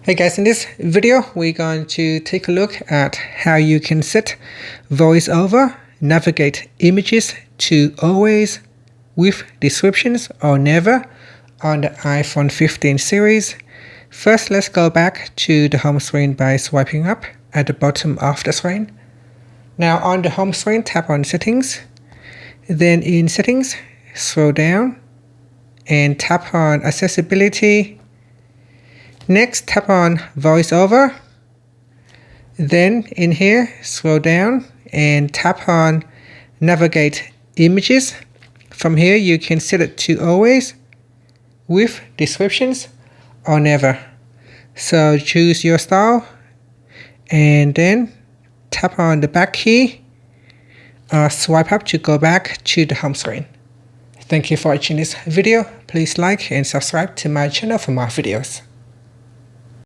Hey guys, in this video we're going to take a look at how you can set VoiceOver navigate images to always with descriptions or never on the iPhone 15 series. First, let's go back to the home screen by swiping up at the bottom of the screen. Now on the home screen, tap on Settings. Then in Settings, scroll down and tap on Accessibility. Next, tap on VoiceOver. Then in here, scroll down and tap on Navigate Images. From here, you can set it to always with descriptions or never. So choose your style and then tap on the back key or swipe up to go back to the home screen. Thank you for watching this video. Please like and subscribe to my channel for more videos.